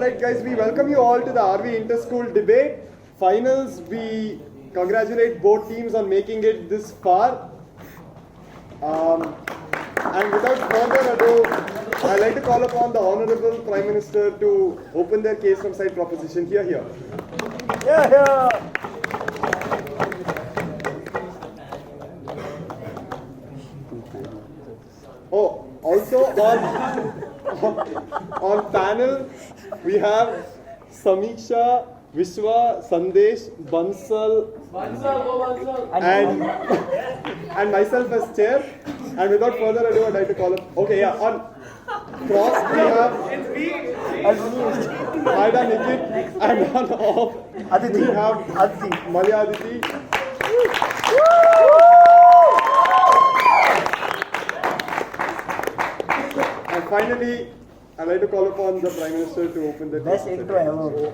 Alright guys, we welcome you all to the RV Inter-School Debate Finals. We congratulate both teams on making it this far. And without further ado, I'd like to call upon the Honorable Prime Minister to open their case from side proposition. Here. Oh, also on panel, we have Samyukt, Vishwa, Sandesh, Bansal, and myself as chair. And without further ado, I'd like to call up. Okay, yeah. On cross, we have Nikhit, and on off, Aditi. we have Aditi. And finally, I'd like to call upon the Prime Minister to open the Best intro ever.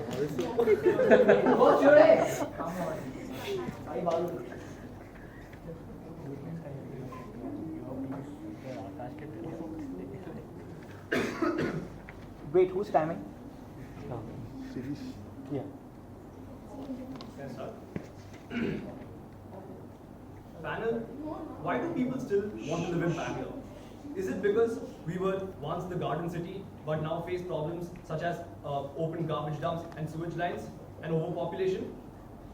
Wait, who's timing? Yeah. Panel, why do people still want to live in Bangalore? Is it because we were once the garden city but now face problems such as open garbage dumps and sewage lines and overpopulation?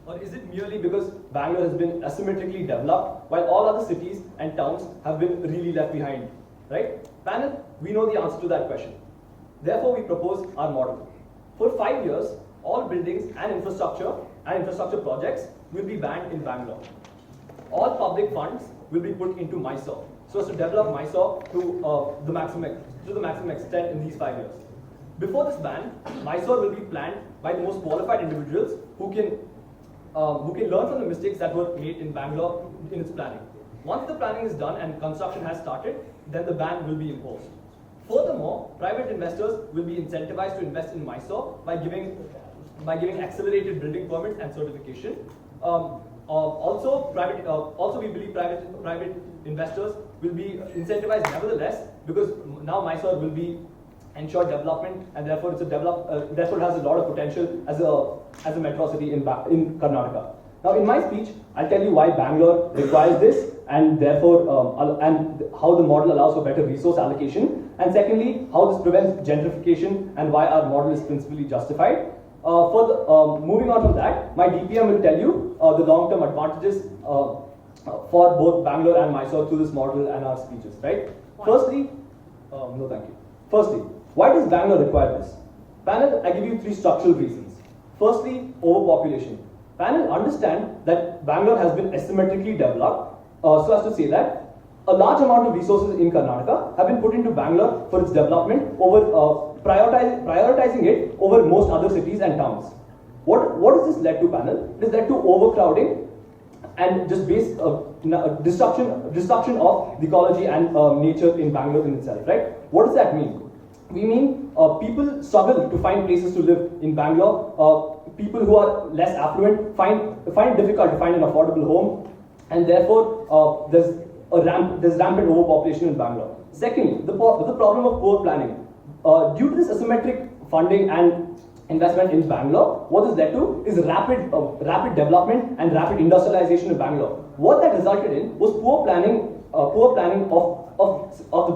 Or is it merely because Bangalore has been asymmetrically developed while all other cities and towns have been really left behind? Right? Panel, we know the answer to that question. Therefore, we propose our model. For 5 years, all buildings and infrastructure projects will be banned in Bangalore. All public funds will be put into Mysore, so as to develop Mysore to the maximum extent in these 5 years. Before this ban, Mysore will be planned by the most qualified individuals who can learn from the mistakes that were made in Bangalore in its planning. Once the planning is done and construction has started, then the ban will be imposed. Furthermore, private investors will be incentivized to invest in Mysore by giving accelerated building permits and certification. Also, we believe private investors will be incentivized nevertheless, because now Mysore will be ensured development, and therefore therefore it has a lot of potential as a metro city in Karnataka. Now, in my speech, I'll tell you why Bangalore requires this, and therefore and how the model allows for better resource allocation, and secondly, how this prevents gentrification and why our model is principally justified. Moving on from that, my DPM will tell you the long-term advantages for both Bangalore and Mysore through this model and our speeches, right? Firstly, no thank you. Firstly, why does Bangalore require this? Panel, I give you 3 structural reasons. Firstly, overpopulation. Panel, understand that Bangalore has been asymmetrically developed, so as to say that a large amount of resources in Karnataka have been put into Bangalore for its development over prioritizing it over most other cities and towns. What has this led to, Panel? It has led to overcrowding and just destruction of the ecology and nature in Bangalore in itself, right? What does that mean? We mean people struggle to find places to live in Bangalore. People who are less affluent find it difficult to find an affordable home, and therefore there's rampant overpopulation in Bangalore. Secondly, the problem of poor planning. Due to this asymmetric funding and investment in Bangalore, what this led to is rapid development and rapid industrialization in Bangalore. What that resulted in was poor planning of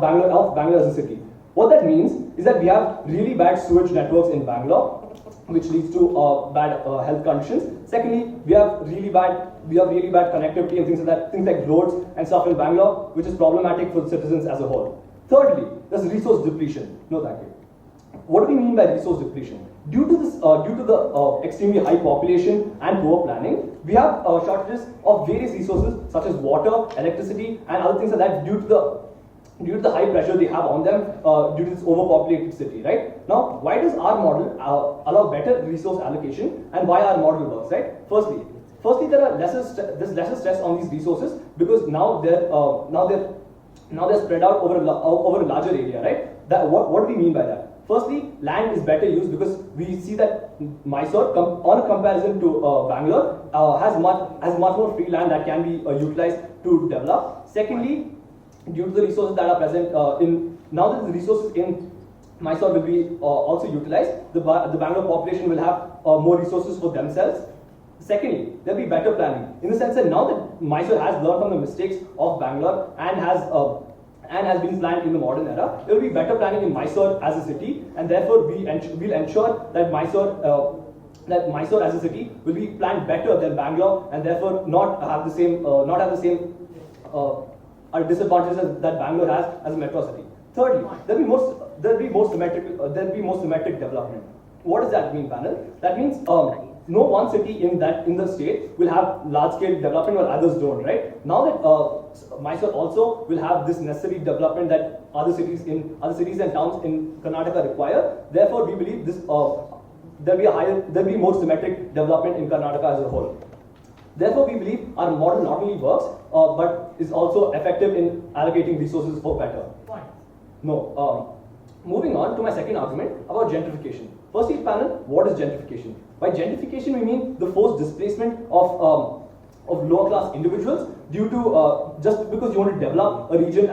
Bangalore as a city. What that means is that we have really bad sewage networks in Bangalore, which leads to bad health conditions. Secondly, we have really bad connectivity and things like roads and stuff in Bangalore, which is problematic for the citizens as a whole. Thirdly, there's resource depletion. No, thank you. What do we mean by resource depletion? Due to the extremely high population and poor planning, we have shortages of various resources such as water, electricity, and other things like that due to the high pressure they have on them due to this overpopulated city, right? Now, why does our model allow better resource allocation, and why our model works, right? Firstly, there's lesser stress on these resources because now they're spread out over a larger area, right? What do we mean by that? Firstly, land is better used because we see that Mysore, on a comparison to Bangalore, has much more free land that can be utilized to develop. Secondly, due to the resources that are present now that the resources in Mysore will be also utilized. The Bangalore population will have more resources for themselves. Secondly, there will be better planning in the sense that now that Mysore has learned from the mistakes of Bangalore and has been planned in the modern era, there will be better planning in Mysore as a city, and therefore we'll ensure that Mysore as a city will be planned better than Bangalore, and therefore not have the same disadvantages that Bangalore has as a metro city. Thirdly, there will be more symmetric development. What does that mean, panel? That means no one city in the state will have large scale development while others don't, right? Now that Mysore also will have this necessary development that other cities and towns in Karnataka require, therefore we believe this there'll be more symmetric development in Karnataka as a whole. Therefore, we believe our model not only works but is also effective in allocating resources for better. Point. No. Moving on to my second argument about gentrification. Firstly, panel, what is gentrification? By gentrification, we mean the forced displacement of lower class individuals due to just because you want to develop a region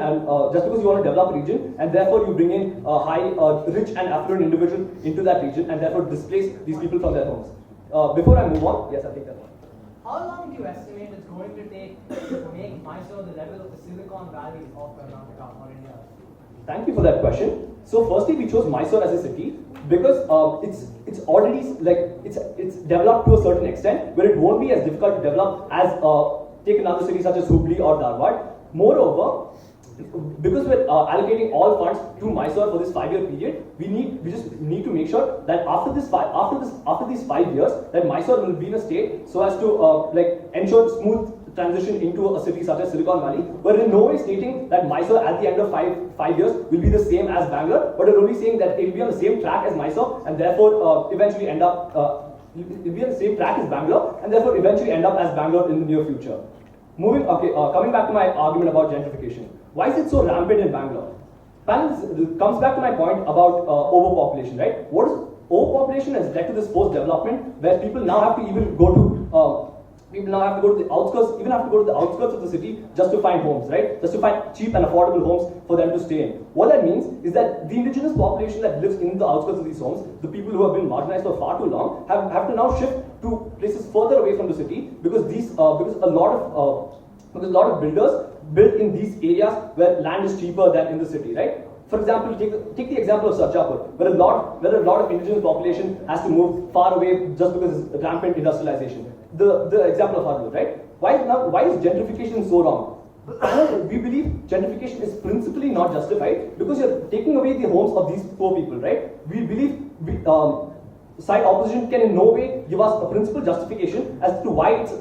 and therefore you bring in rich and affluent individuals into that region and therefore displace these people from their homes. Before I move on, yes, I think that one. How long do you estimate it's going to take to make Mysore the level of the Silicon Valley of Karnataka or India? Thank you for that question. So firstly, we chose Mysore as a city because it's already it's developed to a certain extent where it won't be as difficult to develop as take another city such as Hubli or Dharwad. Moreover, because we're allocating all funds to Mysore for this 5-year period, we just need to make sure that after these 5 years, that Mysore will be in a state so as to ensure smooth transition into a city such as Silicon Valley. We're in no way stating that Mysore at the end of five years will be the same as Bangalore, but we're only saying that it will be on the same track as Mysore and therefore eventually end up it will be on the same track as Bangalore and therefore eventually end up as Bangalore in the near future. Coming back to my argument about gentrification. Why is it so rampant in Bangalore? Comes back to my point about overpopulation, right? What is overpopulation has led to this forced development where people now have to even go to the outskirts, of the city just to find homes, right? Just to find cheap and affordable homes for them to stay in. What that means is that the indigenous population that lives in the outskirts of these homes, the people who have been marginalized for far too long, have to now shift to places further away from the city because a lot of builders built in these areas where land is cheaper than in the city, right? For example, take the example of Sarjapur, where a lot of indigenous population has to move far away just because of rampant industrialization. The example of Harbour, right? Why is gentrification so wrong? We believe gentrification is principally not justified because you're taking away the homes of these poor people, right? We believe side opposition can in no way give us a principal justification as to why it's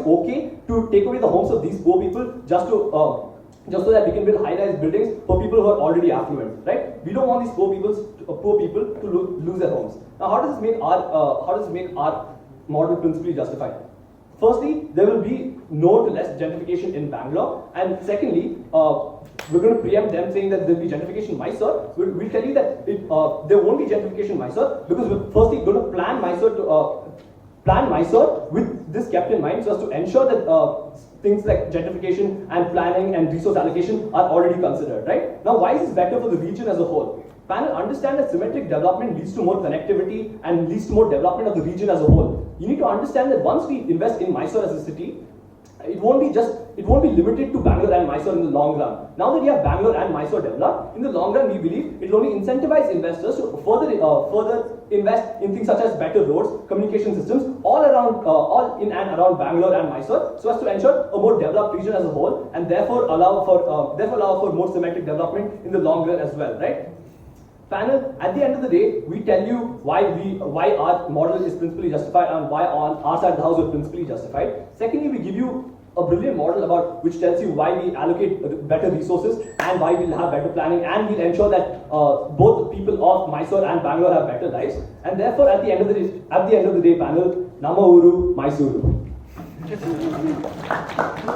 okay to take away the homes of these poor people just so that we can build high-rise buildings for people who are already affluent, right? We don't want these poor people to lose their homes. Now, how does this make our model principally justified? Firstly, there will be no to less gentrification in Bangalore, and secondly, we're going to preempt them saying that there will be gentrification in Mysore. We'll tell you that there won't be gentrification in Mysore because we're firstly going to plan Mysore with this kept in mind so as to ensure that things like gentrification and planning and resource allocation are already considered, right? Now, why is this better for the region as a whole? Panel, understand that symmetric development leads to more connectivity and leads to more development of the region as a whole. You need to understand that once we invest in Mysore as a city, it won't be limited to Bangalore and Mysore in the long run. Now that we have Bangalore and Mysore developed, in the long run we believe it will only incentivize investors to further invest in things such as better roads, communication systems, all in and around Bangalore and Mysore, so as to ensure a more developed region as a whole, and therefore allow for more symmetric development in the long run as well, right? Panel, at the end of the day, we tell you why our model is principally justified and why on our side of the house we're principally justified. Secondly, we give you a brilliant model which tells you why we allocate better resources and why we'll have better planning and we'll ensure that both the people of Mysore and Bangalore have better lives. And therefore, at the end of the day, panel, Nama Uru, Mysuru.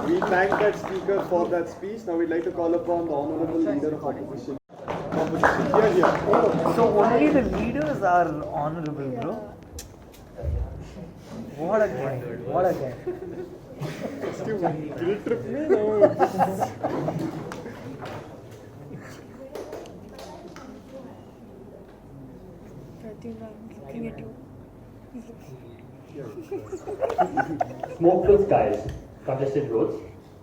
We thank that speaker for that speech. Now we'd like to call upon the honorable leader of opposition. Here. So only the leaders are honorable, bro. What a guy. Excuse me. Guilt trip me? No. I'm looking at you. Smoke-filled skies, congested roads,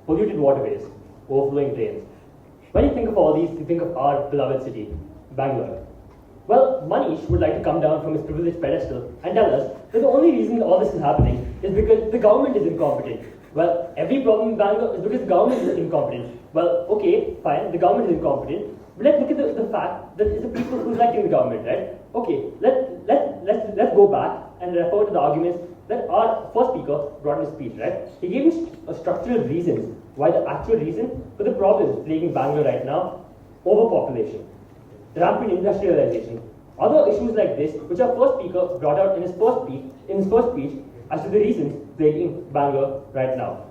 polluted waterways, overflowing drains. When you think of all these, you think of our beloved city, Bangalore. Well, Manish would like to come down from his privileged pedestal and tell us that the only reason all this is happening is because the government is incompetent. Well, every problem in Bangalore is because the government is incompetent. Well, okay, fine, the government is incompetent. But let's look at the fact that it's the people who are electing the government, right? Okay, let's go back and refer to the arguments that our first speaker brought in his speech, right? He gave us structural reasons why the actual reason for the problems plaguing Bangalore right now, overpopulation, rampant industrialization, other issues like this, which our first speaker brought out in his first speech as to the reasons plaguing Bangalore right now.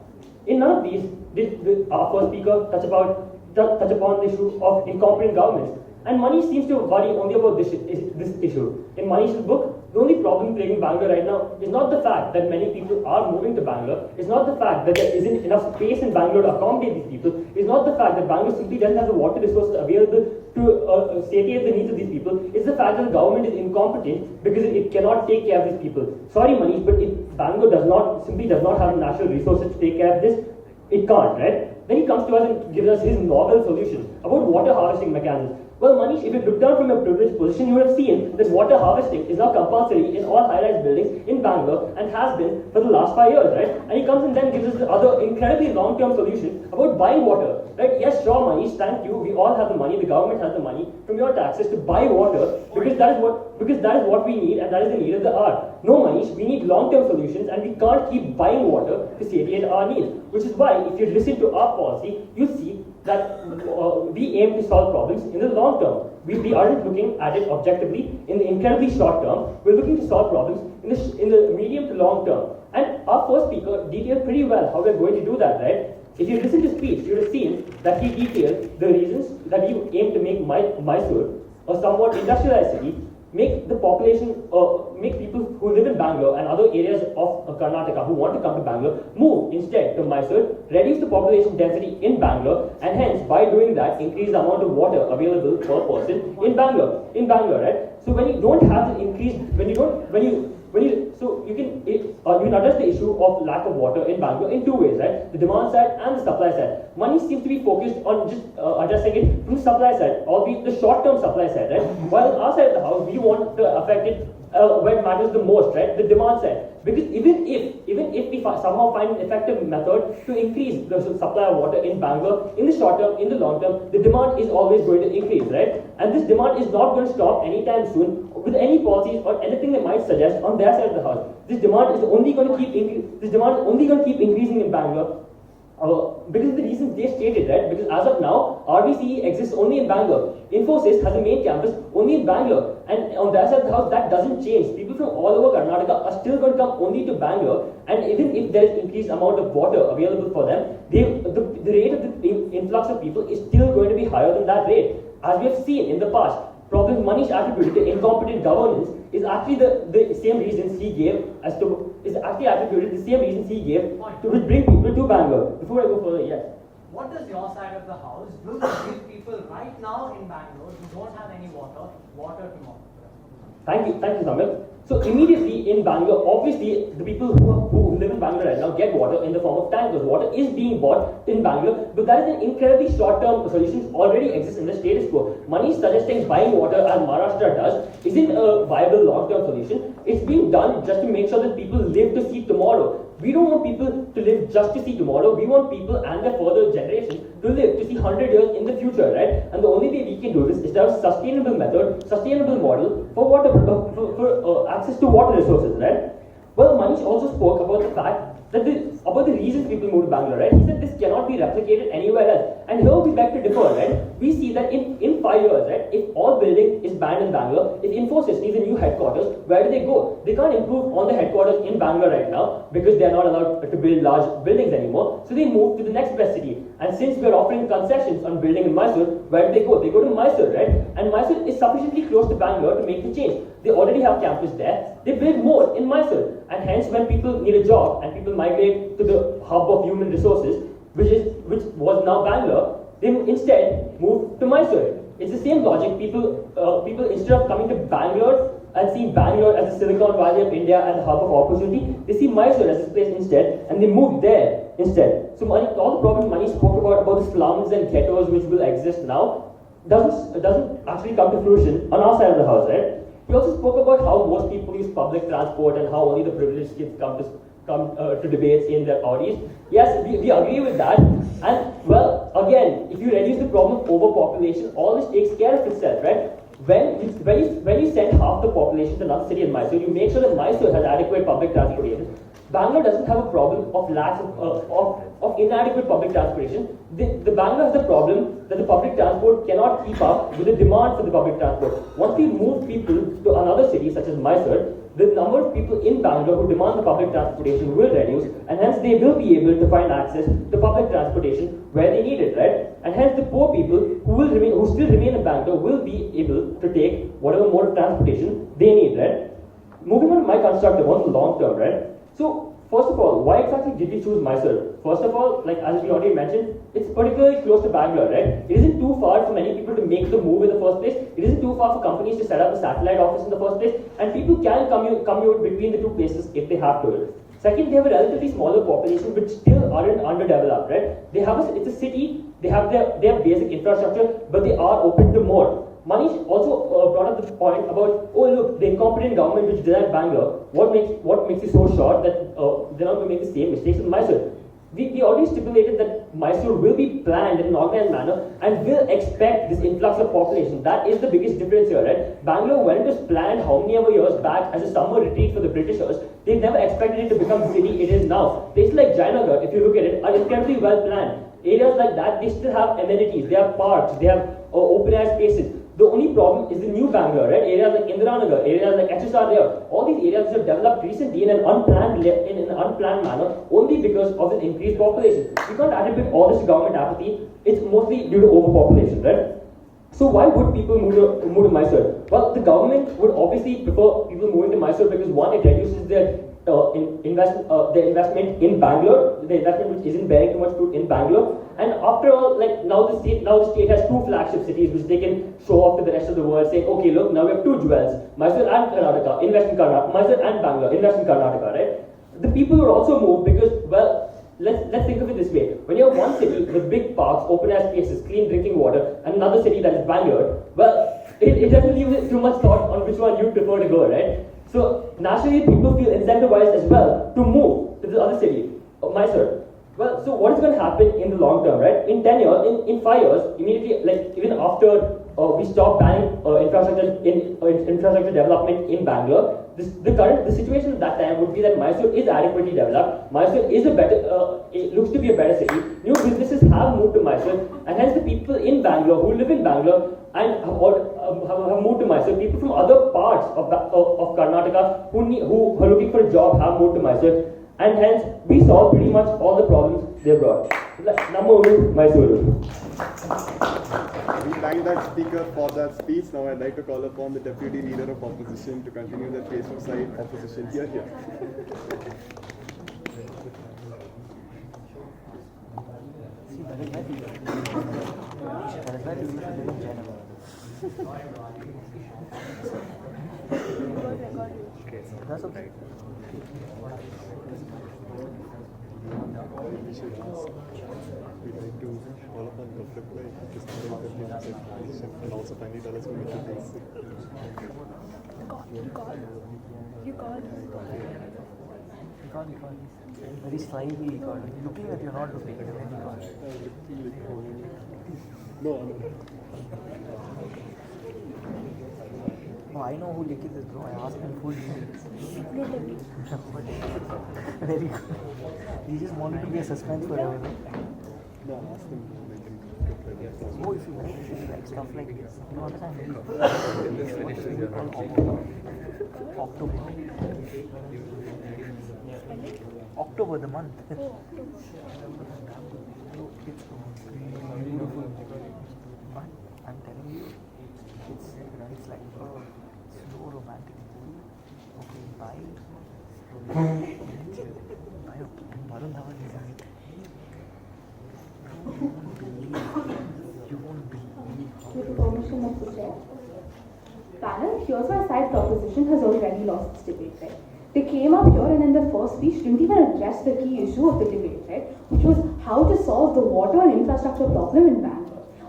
In none of these did our first speaker touch upon the issue of incompetent governments. And Manish seems to worry only about this issue. In Manish's book, the only problem plaguing Bangalore right now is not the fact that many people are moving to Bangalore, it's not the fact that there isn't enough space in Bangalore to accommodate these people, it's not the fact that Bangalore simply doesn't have the water resources available to satiate the needs of these people, it's the fact that the government is incompetent because it cannot take care of these people. Sorry Manish, but if Bangalore simply does not have the natural resources to take care of this, it can't, right? Then he comes to us and gives us his novel solution about water harvesting mechanisms. Well, Manish, if you look down from your privileged position, you would have seen that water harvesting is now compulsory in all high-rise buildings in Bangalore and has been for the last 5 years, right? And he comes and then gives us the other incredibly long-term solution about buying water, right? Yes, sure, Manish, thank you. We all have the money. The government has the money from your taxes to buy water because that is what we need and that is the need of the hour. No, Manish, we need long-term solutions and we can't keep buying water to satiate our needs. Which is why, if you listen to our policy, you see that we aim to solve problems in the long term. We aren't looking at it objectively in the incredibly short term. We're looking to solve problems in the medium to long term. And our first speaker detailed pretty well how we're going to do that, right? If you listen to his speech, you would have seen that he detailed the reasons that he aim to make Mysore a somewhat industrialized city, make the population, make people who live in Bangalore and other areas of Karnataka who want to come to Bangalore move instead to Mysore, reduce the population density in Bangalore, and hence by doing that increase the amount of water available per person in Bangalore, right? So when you don't have the increase, you can address the issue of lack of water in Bangalore in two ways, right? The demand side and the supply side. Money seems to be focused on just addressing it from the supply side, albeit the short-term supply side, right? While on our side of the house, we want to affect it where it matters the most, right? The demand side. Because even if we somehow find an effective method to increase the supply of water in Bangalore, in the short term, in the long term, the demand is always going to increase, right? And this demand is not going to stop anytime soon with any policies or anything they might suggest on their side of the house. This demand is only going to keep increasing in Bangalore. Because of the reasons they stated, right? Because as of now, RVCE exists only in Bangalore. Infosys has a main campus only in Bangalore. And on their side of the house, that doesn't change. People from all over Karnataka are still going to come only to Bangalore. And even if there is increased amount of water available for them, the rate of the influx of people is still going to be higher than that rate. As we have seen in the past, problems Manish attributed to incompetent governance is actually the same reasons he gave to bring people to Bangalore. Before I go further, yes. What does your side of the house do to give people right now in Bangalore who don't have any water tomorrow? Thank you, Samyukt. So immediately in Bangalore, obviously the people who live in Bangalore right now get water in the form of tankers. Water is being bought in Bangalore, but that is an incredibly short-term solution already exists in the status quo. Money suggesting buying water as Maharashtra does isn't a viable long-term solution. It's being done just to make sure that people live to see tomorrow. We don't want people to live just to see tomorrow. We want people and their further generations to live to see 100 years in the future, right? And the only way we can do this is to have a sustainable method, sustainable model for water, for access to water resources, right? Well, Manish also spoke about the fact that about the reasons people move to Bangalore, right? He said this cannot be replicated anywhere else. And here we beg to differ, right? We see that in 5 years, right, if all building is banned in Bangalore, if Infosys needs a new headquarters, where do they go? They can't improve on the headquarters in Bangalore right now because they are not allowed to build large buildings anymore. So they move to the next best city. And since we are offering concessions on building in Mysore, where do they go? They go to Mysore, right? And Mysore is sufficiently close to Bangalore to make the change. They already have campus there. They build more in Mysore. And hence when people need a job and people migrate to the hub of human resources, which was now Bangalore, they instead move to Mysore. It's the same logic. People instead of coming to Bangalore and see Bangalore as the Silicon Valley of India and the hub of opportunity. They see Mysore as this place instead, and they move there instead. So all the problems Manish spoke about the slums and ghettos which will exist now, doesn't actually come to fruition on our side of the house, right? We also spoke about how most people use public transport and how only the privileged kids come to debates in their Audis. Yes, we agree with that. And well, again, if you reduce the problem of overpopulation, all this takes care of itself, right? When you send half the population to another city in Mysore, you make sure that Mysore has adequate public transportation. Bangalore doesn't have a problem of lack of inadequate public transportation. The Bangalore has the problem that the public transport cannot keep up with the demand for the public transport. Once we move people to another city such as Mysore, the number of people in Bangalore who demand the public transportation will reduce, and hence they will be able to find access to public transportation where they need it, right? And hence the poor people who still remain in Bangalore will be able to take whatever mode of transportation they need, right? Moving on to my constructive on the long term, right? So, first of all, why exactly did we choose Mysore? First of all, like as we already mentioned, it's particularly close to Bangalore, right? It isn't too far for many people to make the move in the first place. It isn't too far for companies to set up a satellite office in the first place, and people can commute between the two places if they have to. Second, they have a relatively smaller population which still aren't underdeveloped, right? It's a city, they have basic infrastructure, but they are open to more. Manish also brought up the point about, oh look, the incompetent government which designed Bangalore, what makes it so sure that they're not going to make the same mistakes in Mysore? We already stipulated that Mysore will be planned in an organized manner and will expect this influx of population. That is the biggest difference here, right? Bangalore, when it was planned how many ever years back as a summer retreat for the Britishers, they never expected it to become the city it is now. Places like Jayanagar, if you look at it, are incredibly well planned. Areas like that, they still have amenities, they have parks, they have open air spaces. The only problem is the new Bangalore, right? Areas like Indiranagar, areas like HSR there, all these areas which have developed recently in an unplanned manner only because of this increased population. We can't attribute all this to government apathy. It's mostly due to overpopulation, right? So why would people move to Mysore? Well, the government would obviously prefer people moving to Mysore because one, it reduces their investment in Bangalore, the investment which isn't bearing too much fruit in Bangalore. And after all, like now the state has two flagship cities which they can show off to the rest of the world, saying, okay, look, now we have two jewels, Mysore and Karnataka, invest in Karnataka, Mysore and Bangalore, invest in Karnataka, right? The people would also move because, well, let's think of it this way. When you have one city with big parks, open air spaces, clean drinking water, and another city that is Bangalore, well, it doesn't leave too much thought on which one you prefer to go, right? So naturally, people feel incentivized as well to move to the other city, Mysore. Well, so what is going to happen in the long term, right? In 10 years, in 5 years, immediately, like even after we stop banning infrastructure development in Bangalore, the situation at that time would be that Mysore is adequately developed. Mysore is it looks to be a better city. New businesses have moved to Mysore, and hence the people in Bangalore who live in Bangalore and have moved to Mysore. People from other parts of Karnataka who are looking for a job have moved to Mysore. And hence, we solve pretty much all the problems they brought. Namma Mysore. We thank that speaker for that speech. Now I'd like to call upon the Deputy Leader of Opposition to continue the face of side opposition. Here. That's okay. We should ask. We'd like to call upon Dr. and also kindly tell us who we should face. You called. Very slyly he called. Looking at you, not looking at him, he called. No. No, I know who Nikhit is, bro. I asked him full details. Very good. He just wanted to be a suspense forever. No, ask him. Oh, if you like stuff like this, you understand? October. October, the month. It's beautiful. But I'm telling you, it's like slow romantic movie. Okay, bye. Varun Dhawan is in it. You won't believe. With the permission of the chair, panel, here's my side proposition has already lost its debate, right? They came up here and in their first speech didn't even address the key issue of the debate, right? Which was how to solve the water and infrastructure problem in Bangalore.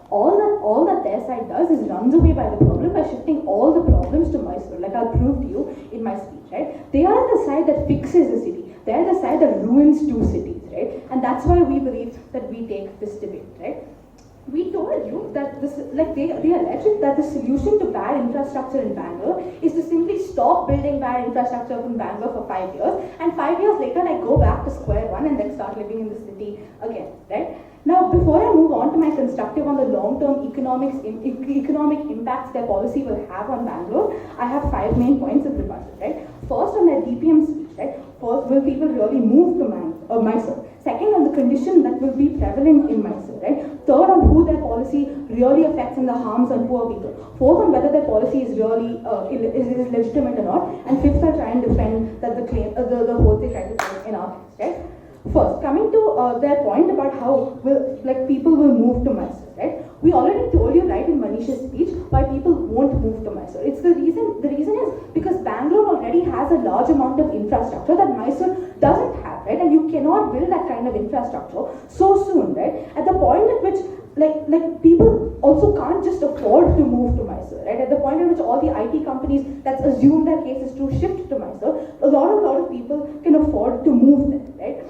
All that their side does is runs away by the problem by shifting all the problems to Mysore. Like I'll prove to you in my speech, right? They are the side that fixes the city. They're the side that ruins two cities, right? And that's why we believe that we take this debate, right? We told you that they alleged that the solution to bad infrastructure in Bangalore is to simply stop building bad infrastructure in Bangalore for 5 years, and 5 years later go back to square one and start living in the city again, right? Now, before I move on to my constructive on the long-term economic impacts their policy will have on Bangalore, I have 5 main points of rebuttal, right? First, on their DPM speech, right? First, will people really move to Mysore? Second, on the condition that will be prevalent in Mysore, right? Third, on who their policy really affects and the harms on poor people. Fourth, on whether their policy is really is legitimate or not. And fifth, I'll try and defend that the claim, the whole thing tried to say in our case, right? First, coming to their point about how people will move to Mysore, right? We already told you, right, in Manish's speech, why people won't move to Mysore. It's the reason is because Bangalore already has a large amount of infrastructure that Mysore doesn't have, right? And you cannot build that kind of infrastructure so soon, right? At the point at which people also can't just afford to move to Mysore, right? At the point at which all the IT companies, let's assume their case is to shift to Mysore, a lot of people can afford to move there, right?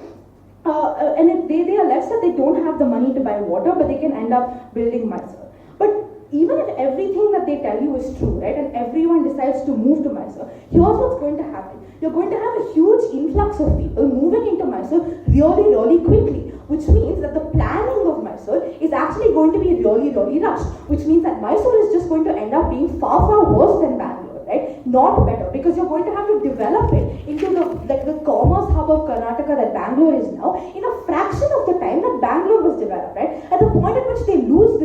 And they allege that they don't have the money to buy water, but they can end up building Mysore. But even if everything that they tell you is true, right, and everyone decides to move to Mysore, here's what's going to happen. You're going to have a huge influx of people moving into Mysore really, really quickly, which means that the planning of Mysore is actually going to be really, really rushed, which means that Mysore is just going to end up being far, far worse than Bangalore, right? Not better, because you're going to have to develop it into the commerce hub of Karnataka that Bangalore is now in a fraction of the time that Bangalore was developed, right? At the point at which they lose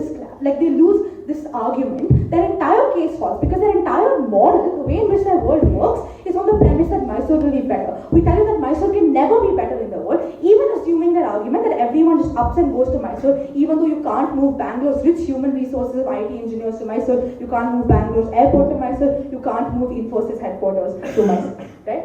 this argument, their entire case falls, because their entire model, the way in which their world works, is on the premise that Mysore will be better. We tell you that Mysore can never be better in the world, even assuming their argument that everyone just ups and goes to Mysore, even though you can't move Bangalore's rich human resources of IT engineers to Mysore, you can't move Bangalore's airport to Mysore, you can't move Infosys headquarters to Mysore, right?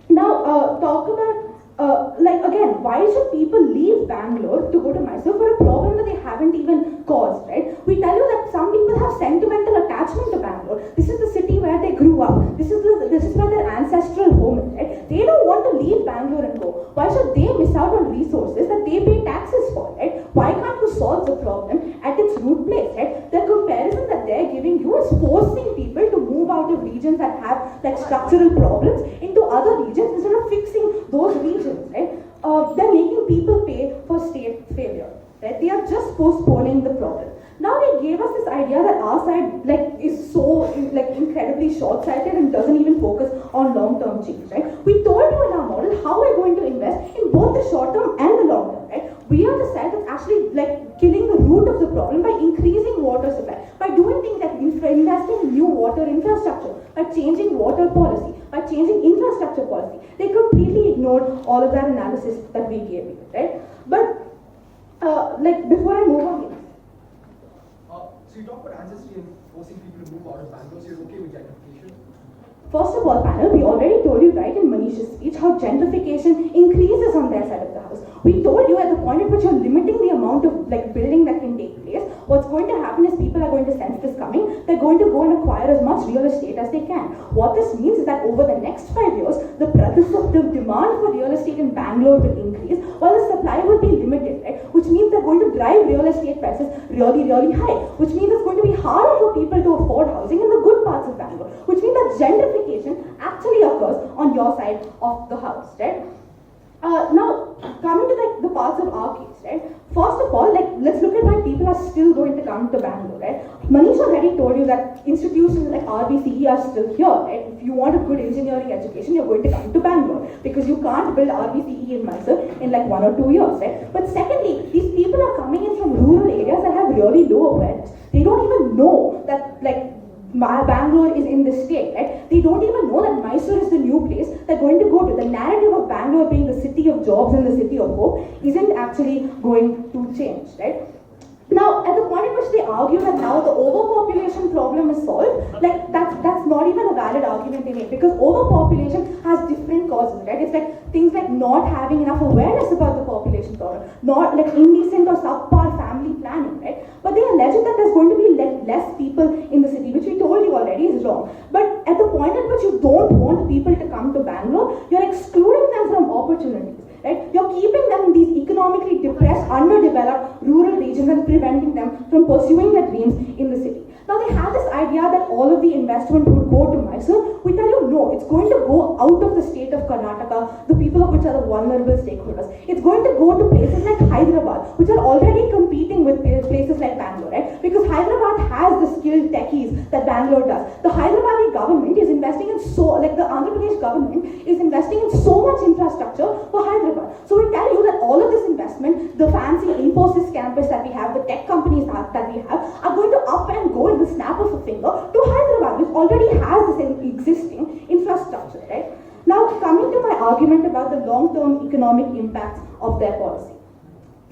Now, talk about again, why should people leave Bangalore to go to Mysore for a problem that they haven't even caused, right? We tell you that some people have sentimental attachment to Bangalore. This is the city where they grew up. This is where their ancestral home is, right? They don't want to leave Bangalore and go. Why should they miss out on resources that they pay taxes for, right? Why can't you solve the problem at its root place, right? The comparison that they're giving you is forcing people to move out of regions that have structural problems into other regions instead of fixing those regions, right? They're making people pay for state failure, right? They are just postponing the problem. Now they gave us this idea that our side is so incredibly short-sighted and doesn't even focus on long-term change, right? We told you in our model how we're going to invest in both the short-term and the long-term, right? We are the side that's actually killing the root of the problem by increasing water supply, by doing things like investing in new water infrastructure, by changing water policy, by changing infrastructure policy. They completely ignored all of that analysis that we gave you, right? But before I move on, so you talk about ancestry and forcing people to move out of Bangalore, so you're okay with gentrification? First of all, panel, we already told you right in Manish's speech how gentrification increases on their side of the house. We told you at the point at which you're limiting the amount of building that can take place, what's going to happen is people are going to sense this coming, they're going to go and acquire as much real estate as they can. What this means is that over the next 5 years, the demand for real estate in Bangalore will increase while the supply will be limited, right? Which means they're going to drive real estate prices really, really high, which means it's going to be harder for people to afford housing in the good parts of Bangalore, which means that gentrification actually occurs on your side of the house, right? Now, coming to the parts of our case, right? First of all, let's look at why people are still going to come to Bangalore, right? Manish already told you that institutions like RBCE are still here, right? If you want a good engineering education, you're going to come to Bangalore because you can't build RBCE in Mysore in 1 or 2 years, right? But secondly, these people are coming in from rural areas that have really low awareness. They don't even know that Bangalore is in this state, right? They don't even know that Mysore is the new place they're going to go to. The narrative of Bangalore being the city of jobs and the city of hope isn't actually going to change, right? Now, at the point at which they argue that now the overpopulation problem is solved, like that's not even a valid argument they make, because overpopulation has different causes, right? It's like things like not having enough awareness about the population problem, not like indecent or subpar family planning, right? But they allege that there's going to be less people in the city, which we told you already is wrong. But at the point at which you don't want people to come to Bangalore, you're excluding them from opportunities. Right? You're keeping them in these economically depressed, underdeveloped rural regions and preventing them from pursuing their dreams in the city. Now they have this idea that all of the investment would go to Mysore. We tell you no, it's going to go out of the state of Karnataka, the people of which are the vulnerable stakeholders. It's going to go to places like Hyderabad, which are already competing with places like Bangalore, right? Because Hyderabad has the skilled techies that Bangalore does. The Hyderabadi government is investing in the Andhra Pradesh government is investing in so much infrastructure for Hyderabad. So we tell you that all of this investment, the fancy Infosys campus that we have, the tech companies that we have, are going to up and go in the snap of a finger to Hyderabad, which already has this existing infrastructure, right? Now, coming to my argument about the long-term economic impacts of their policy.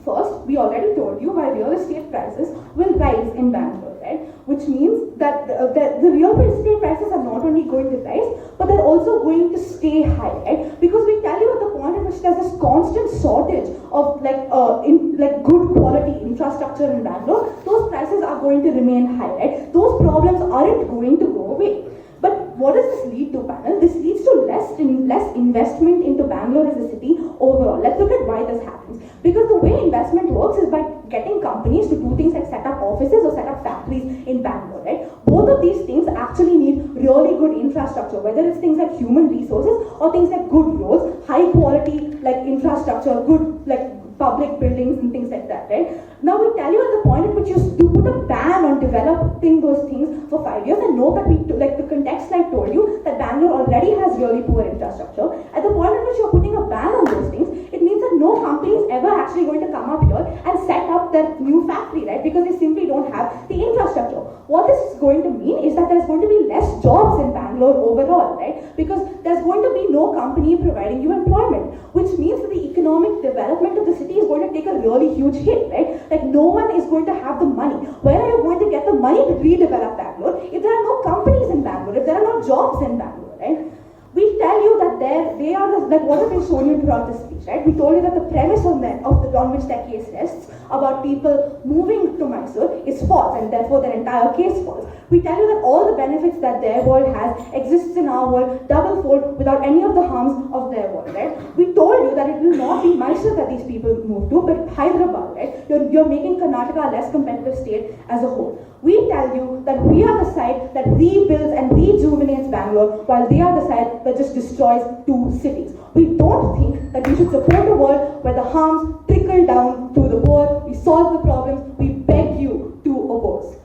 First, we already told you why real estate prices will rise in Bangalore, right? Which means that the real estate prices are not only going to rise, but they're also going to stay high, right? Because we tell you at the point at which there's this constant shortage of good quality infrastructure in Bangalore, those prices are going to remain high, right? Those problems aren't going to go away. But what does this lead to, panel? This leads to less investment into Bangalore as a city overall. Let's look at why this happens. Because the way investment works is by getting companies to do things like set up offices or set up factories in Bangalore, right? Both of these things actually need really good infrastructure, whether it's things like human resources or things like good roads, high quality like infrastructure, good like public buildings and things like that, right? Now we tell you at the point at which you put a ban on developing those things for 5 years, and know that the context slide told you that Bangalore already has really poor infrastructure. At the point at which you're putting a ban on those things, it means that no company is ever actually going to come up here and set up their new factory, right? Because they simply don't have the infrastructure. What this is going to mean is that there's going to be less jobs in Bangalore overall, right? Because there's going to be no company providing you employment, which means that the economic development of the city is going to take a really huge hit, right? Like no one is going to have the money. Where are you going to get the money to redevelop Bangalore if there are no companies in Bangalore, if there are no jobs in Bangalore, right? We tell you that they are what have we shown you throughout this speech, right? We told you that the premise on which their case rests about people moving to Mysore is false, and therefore their entire case falls. We tell you that all the benefits that their world has exists in our world double-fold without any of the harms of their world, right? We told you that it will not be Mysore that these people move to, but Hyderabad, right? You're making Karnataka a less competitive state as a whole. We tell you that we are the side that rebuilds and rejuvenates Bangalore, while they are the side that just destroys two cities. We don't think that we should support a world where the harms trickle down to the poor. We solve the problems. We beg you to oppose.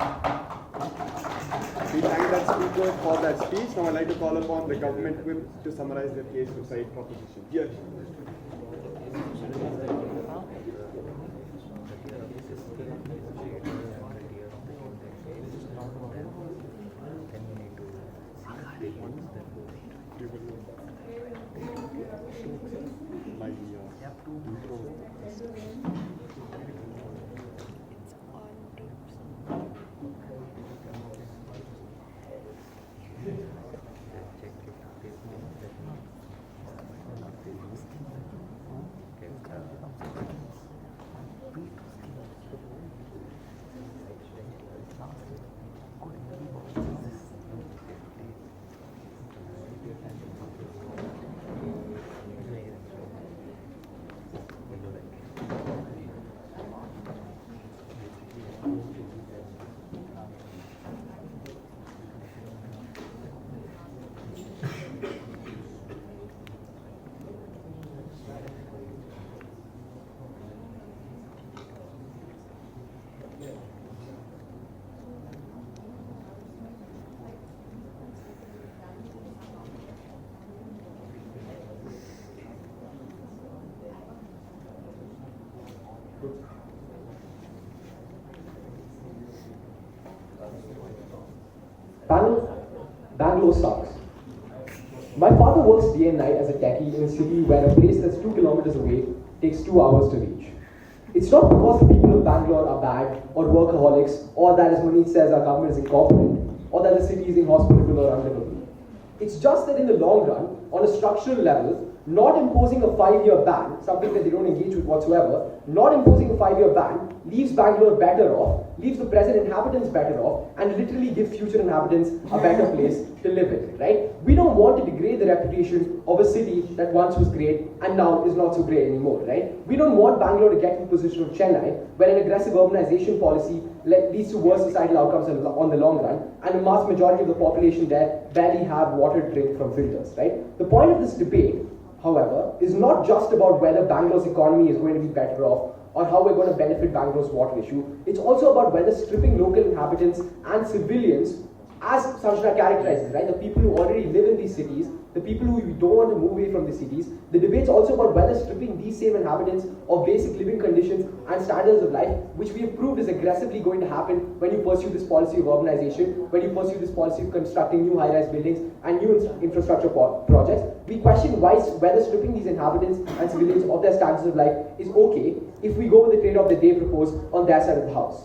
We thank that speaker for that speech. Now I'd like to call upon the government whip to summarize their case to side proposition. Here. Bangalore sucks. My father works day and night as a techie in a city where a place that's 2 kilometers away takes 2 hours to reach. It's not because the people of Bangalore are bad or workaholics, or that, as Manish says, our government is incompetent, or that the city is inhospitable or unlivable. It's just that in the long run, on a structural level, not imposing a 5-year ban, something that they don't engage with whatsoever, not imposing a 5-year ban leaves Bangalore better off, leaves the present inhabitants better off, and literally gives future inhabitants a better place to live in, right? We don't want to degrade the reputation of a city that once was great and now is not so great anymore, right? We don't want Bangalore to get to the position of Chennai, where an aggressive urbanization policy leads to worse societal outcomes on the long run, and the mass majority of the population there barely have water to drink from filters, right? The point of this debate, however, is not just about whether Bangalore's economy is going to be better off or how we're going to benefit Bangalore's water issue. It's also about whether stripping local inhabitants and civilians, as Sanjna characterizes, right, the people who already live in these cities, the people who don't want to move away from the cities, the debate's also about whether stripping these same inhabitants of basic living conditions and standards of life, which we have proved is aggressively going to happen when you pursue this policy of urbanization, when you pursue this policy of constructing new high-rise buildings and new infrastructure projects. We question whether stripping these inhabitants and civilians of their standards of life is okay if we go with the trade-off that they propose on their side of the house.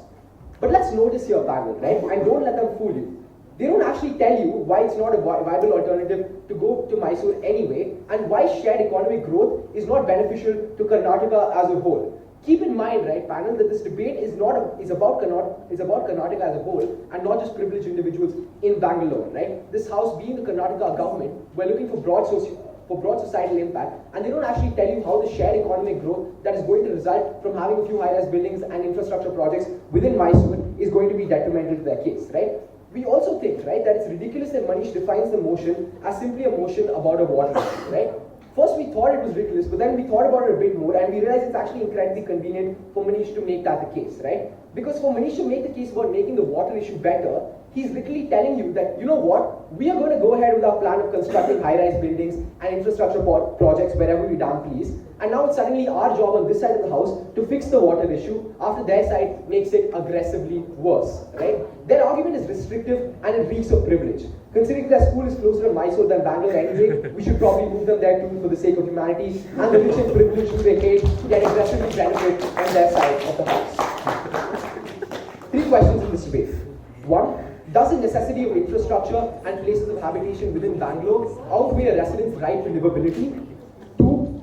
But let's notice here, panel, right, and don't let them fool you. They don't actually tell you why it's not a viable alternative to go to Mysore anyway, and why shared economic growth is not beneficial to Karnataka as a whole. Keep in mind, right, panel, that this debate is about Karnataka as a whole, and not just privileged individuals in Bangalore, right? This house, being the Karnataka government, we're looking for broad societal impact, and they don't actually tell you how the shared economic growth that is going to result from having a few high-rise buildings and infrastructure projects within Mysore is going to be detrimental to their case, right? We also think, right, that it's ridiculous that Manish defines the motion as simply a motion about a water issue, right? First we thought it was ridiculous, but then we thought about it a bit more, and we realized it's actually incredibly convenient for Manish to make that the case, right? Because for Manish to make the case about making the water issue better, he's literally telling you that, you know what, we are going to go ahead with our plan of constructing high-rise buildings and infrastructure projects wherever we damn please, and now it's suddenly our job on this side of the house to fix the water issue after their side makes it aggressively worse, right? Their argument is restrictive and it reeks of privilege. Considering their school is closer to Mysore than Bangalore anyway, we should probably move them there too for the sake of humanity, and the rich and privileged who they hate can aggressively benefit on their side of the house. 3 questions in this debate. 1. Does the necessity of infrastructure and places of habitation within Bangalore outweigh a resident's right to livability? 2.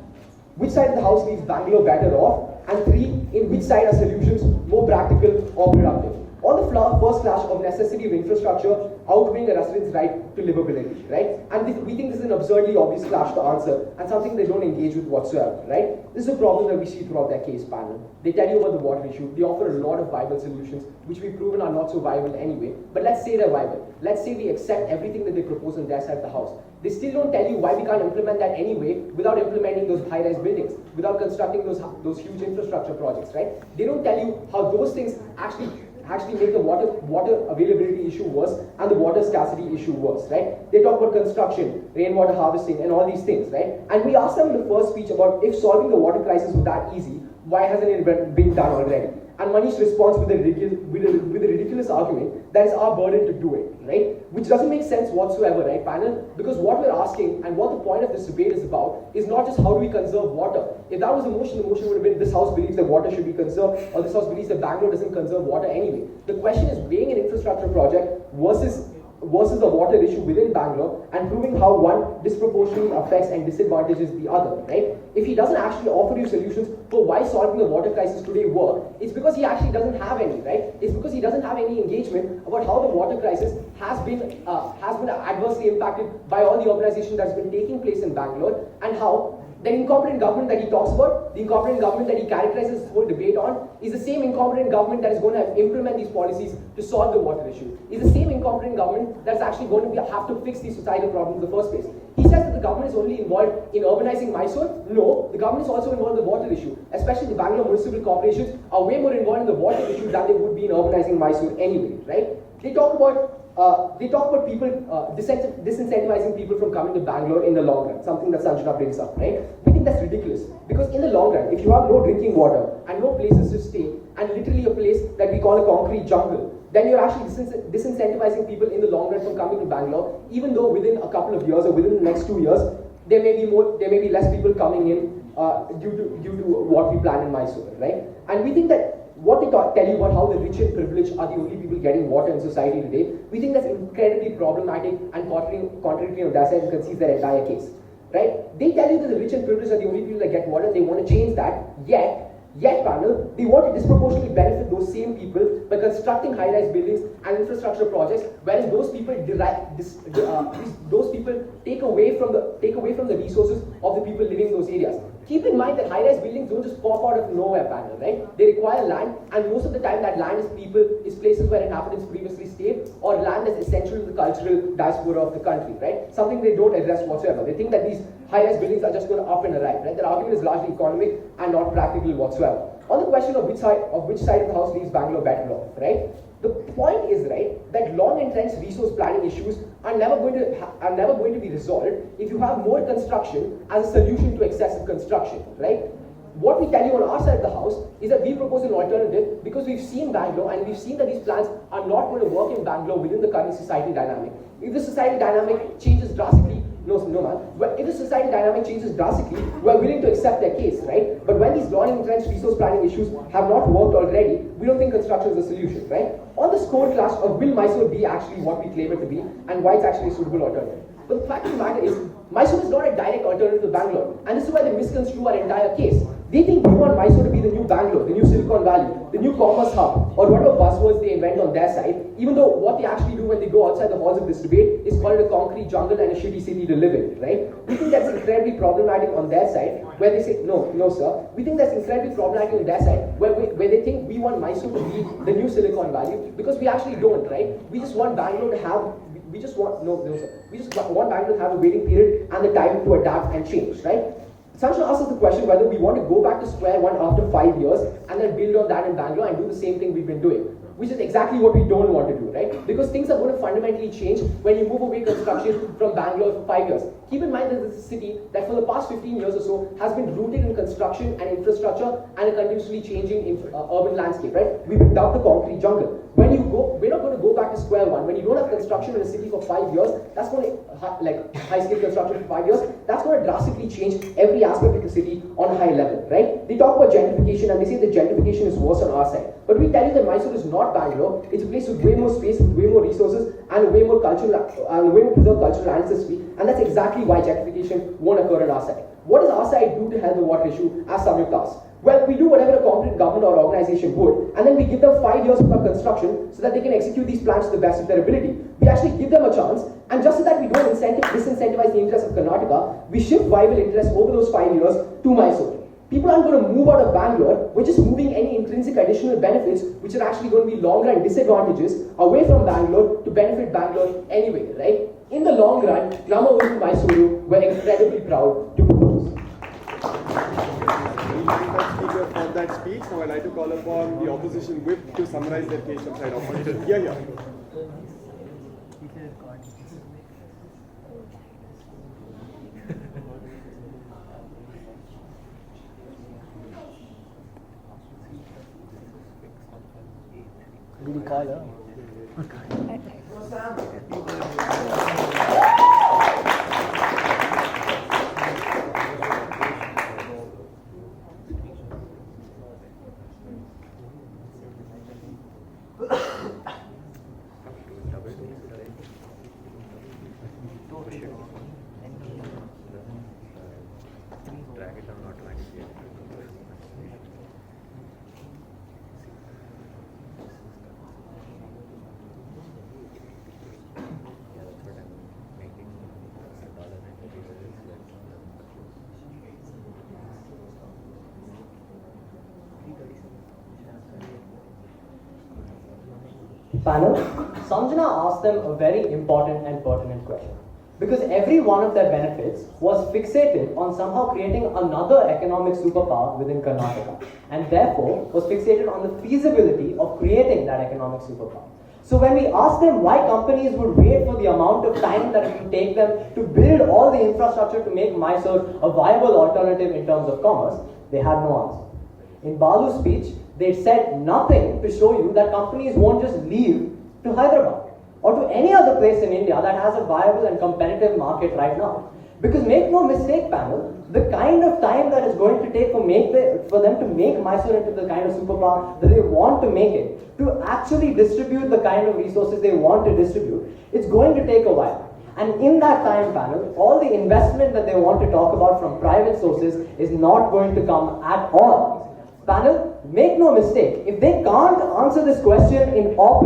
Which side of the house leaves Bangalore better off? And 3. In which side are solutions more practical or productive? On the first flash of necessity of infrastructure outweighing a resident's right to livability, right? And we think this is an absurdly obvious flash to answer and something they don't engage with whatsoever, right? This is a problem that we see throughout their case panel. They tell you about the water issue, they offer a lot of viable solutions, which we've proven are not so viable anyway, but let's say they're viable. Let's say we accept everything that they propose on their side of the house. They still don't tell you why we can't implement that anyway without implementing those high-rise buildings, without constructing those huge infrastructure projects, right? They don't tell you how those things actually make the water availability issue worse and the water scarcity issue worse, right? They talk about construction, rainwater harvesting, and all these things, right? And we asked them in the first speech about if solving the water crisis was that easy, why hasn't it been done already? And Manish responds with a ridiculous argument that it's our burden to do it, right? Which doesn't make sense whatsoever, right, panel? Because what we're asking and what the point of this debate is about is not just how do we conserve water. If that was the motion would have been this house believes that water should be conserved, or this house believes that Bangalore doesn't conserve water anyway. The question is weighing an infrastructure project versus the water issue within Bangalore and proving how one disproportionately affects and disadvantages the other, right? If he doesn't actually offer you solutions for why solving the water crisis today work, it's because he actually doesn't have any, right? It's because he doesn't have any engagement about how the water crisis has been adversely impacted by all the urbanization that's been taking place in Bangalore, and how the incompetent government that he talks about, the incompetent government that he characterizes this whole debate on, is the same incompetent government that is going to implement these policies to solve the water issue. Is the same incompetent government that's actually going to have to fix these societal problems in the first place. He says that the government is only involved in urbanizing Mysore. No, the government is also involved in the water issue. Especially the Bangalore municipal corporations are way more involved in the water issue than they would be in urbanizing Mysore anyway, right? They talk about people disincentivizing people from coming to Bangalore in the long run, something that Sanjna brings up, right? We think that's ridiculous, because in the long run, if you have no drinking water and no places to stay, and literally a place that we call a concrete jungle, then you're actually disincentivizing people in the long run from coming to Bangalore, even though within a couple of years or within the next 2 years, there may be less people coming in due to what we plan in Mysore, right? And we think that what they tell you about how the rich and privileged are the only people getting water in society today, we think that's incredibly problematic and contradictory on their side and concedes their entire case, right? They tell you that the rich and privileged are the only people that get water, they want to change that, Yet panel, they want to disproportionately benefit those same people by constructing high-rise buildings and infrastructure projects, whereas those people take away from the resources of the people living in those areas. Keep in mind that high-rise buildings don't just pop out of nowhere, panel, right? They require land, and most of the time that land is places where inhabitants previously stayed, or land that's essential to the cultural diaspora of the country, right? Something they don't address whatsoever. They think that these high-rise buildings are just going to up and arrive, right? Their argument is largely economic and not practical whatsoever. On the question of which side of the house leaves Bangalore better off, right? The point is, right, that long entrenched resource planning issues are never going to be resolved if you have more construction as a solution to excessive construction, right? What we tell you on our side of the house is that we propose an alternative because we've seen Bangalore and we've seen that these plans are not going to work in Bangalore within the current society dynamic. If the society dynamic changes drastically, if the society dynamic changes drastically, we're willing to accept their case, right? But when these long entrenched resource planning issues have not worked already, we don't think construction is a solution, right? On the score clash of will Mysore be actually what we claim it to be and why it's actually a suitable alternative. But the fact of the matter is, Mysore is not a direct alternative to Bangalore, and this is why they misconstrue our entire case. They think we want Mysore to be the new Bangalore, the new Silicon Valley, the new commerce hub, or whatever buzzwords they invent on their side, even though what they actually do when they go outside the halls of this debate is call it a concrete jungle and a shitty city to live in, right? We think that's incredibly problematic on their side, where they say, no sir. We think that's incredibly problematic on their side, where they think we want Mysore to be the new Silicon Valley, because we actually don't, right? We just want Bangalore to have We just want Bangalore to have a waiting period and the time to adapt and change, right? Sanjna asked us the question whether we want to go back to square one after 5 years and then build on that in Bangalore and do the same thing we've been doing, which is exactly what we don't want to do, right? Because things are going to fundamentally change when you move away construction from Bangalore for 5 years. Keep in mind that this is a city that for the past 15 years or so has been rooted in construction and infrastructure and a continuously changing urban landscape, right? We've been down the concrete jungle. We're not going to go back to square one. When you don't have construction in a city for 5 years, that's going to, high-scale construction for 5 years, that's going to drastically change every aspect of the city on a high level, right? They talk about gentrification and they say that gentrification is worse on our side. But we tell you that Mysore is not Bangalore. It's a place with way more space, with way more resources, and way more preserved cultural ancestry, and that's exactly why gentrification won't occur on our side. What does our side do to help the water issue, as Samyukt asked? Well, we do whatever a competent government or organization would, and then we give them 5 years without construction so that they can execute these plans to the best of their ability. We actually give them a chance, and just so that we don't disincentivize the interests of Karnataka, we shift viable interests over those 5 years to Mysore. People aren't going to move out of Bangalore, we're just moving any intrinsic additional benefits, which are actually going to be long run disadvantages, away from Bangalore to benefit Bangalore anyway, right? In the long run, Nama Uru Mysuru, we're incredibly proud to propose. We thank the speaker for that speech. Now I'd like to call upon the opposition whip to summarize their case from side opposition. Here. Did you call her? Panel, Sanjna asked them a very important and pertinent question. Because every one of their benefits was fixated on somehow creating another economic superpower within Karnataka, and therefore was fixated on the feasibility of creating that economic superpower. So when we asked them why companies would wait for the amount of time that it would take them to build all the infrastructure to make Mysore a viable alternative in terms of commerce, they had no answer. In Balu's speech, they said nothing to show you that companies won't just leave to Hyderabad or to any other place in India that has a viable and competitive market right now. Because make no mistake, panel, the kind of time that is going to take for them to make Mysore into the kind of superpower that they want to make it, to actually distribute the kind of resources they want to distribute, it's going to take a while. And in that time, panel, all the investment that they want to talk about from private sources is not going to come at all. Panel, make no mistake, if they can't answer this question in gov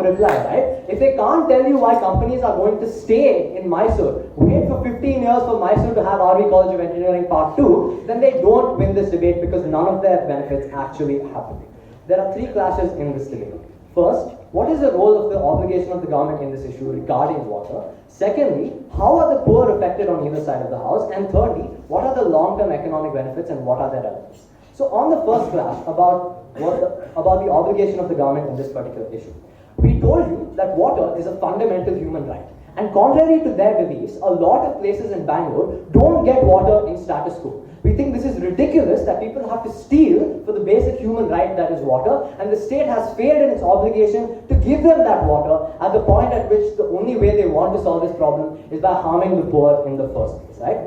reply, right? If they can't tell you why companies are going to stay in Mysore, wait for 15 years for Mysore to have RV College of Engineering Part 2, then they don't win this debate because none of their benefits actually happen. There are three clashes in this debate. First, what is the role of the obligation of the government in this issue regarding water? Secondly, how are the poor affected on either side of the house? And thirdly, what are the long-term economic benefits and what are their relevance? So on the first clash about the obligation of the government in this particular issue, we told you that water is a fundamental human right. And contrary to their beliefs, a lot of places in Bangalore don't get water in status quo. We think this is ridiculous that people have to steal for the basic human right that is water, and the state has failed in its obligation to give them that water at the point at which the only way they want to solve this problem is by harming the poor in the first place, right?